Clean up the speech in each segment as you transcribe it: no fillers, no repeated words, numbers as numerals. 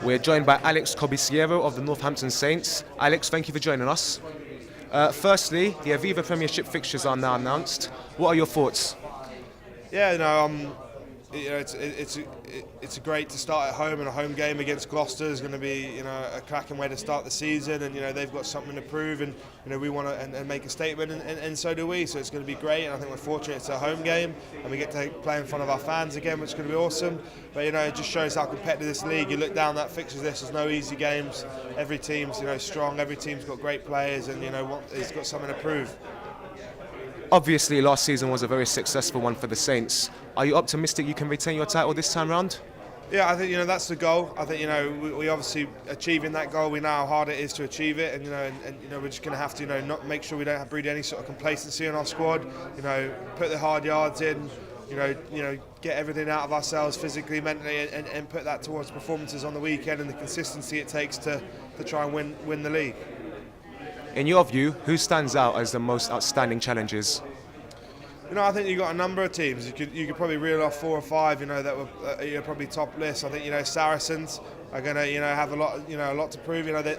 We're joined by Alex Corbisiero of the Northampton Saints. Alex, thank you for joining us. Firstly, the Aviva Premiership fixtures are now announced. What are your thoughts? Yeah, it's great to start at home, and a home game against Gloucester is going to be a cracking way to start the season, and they've got something to prove, and we want to and make a statement, and so do we. So it's going to be great, and I think we're fortunate it's a home game, and we get to play in front of our fans again, which is going to be awesome. But it just shows how competitive this league. You look down that fixtures list, there's no easy games. Every team's strong, every team's got great players, and it's got something to prove. Obviously, last season was a very successful one for the Saints. Are you optimistic you can retain your title this time round? Yeah, I think that's the goal. I think we obviously achieving that goal. We know how hard it is to achieve it, and we're just going to have to not make sure we don't breed any sort of complacency in our squad. Put the hard yards in. Get everything out of ourselves physically, mentally, and put that towards performances on the weekend and the consistency it takes to try and win the league. In your view, who stands out as the most outstanding challengers? I think you've got a number of teams. You could probably reel off 4 or 5, that were probably top list. I think Saracens are going to have a lot to prove. They're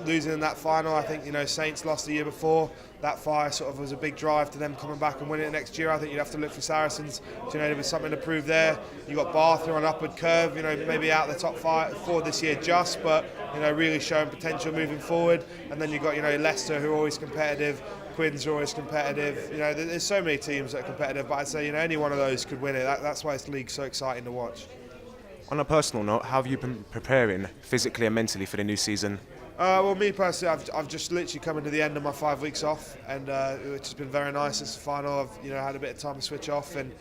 losing in that final. I think Saints lost the year before. That fire sort of was a big drive to them coming back and winning it next year. I think you'd have to look for Saracens. There was something to prove there. You got Bath on an upward curve. Maybe out of the top 4 this year just, but really showing potential moving forward. And then you've got Leicester, who are always competitive. Quins are always competitive. There's so many teams that are competitive, but I'd say any one of those could win it. That's why this league's so exciting to watch. On a personal note, how have you been preparing physically and mentally for the new season? Well, me personally, I've just literally come into the end of my 5 weeks off, and which has been very nice. It's the final. I've had a bit of time to switch off, and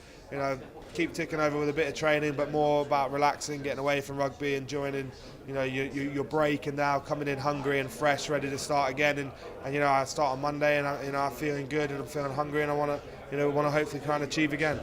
keep ticking over with a bit of training, but more about relaxing, getting away from rugby, enjoying your break, and now coming in hungry and fresh, ready to start again. And I start on Monday, and I'm feeling good, and I'm feeling hungry, and I want to hopefully try and achieve again.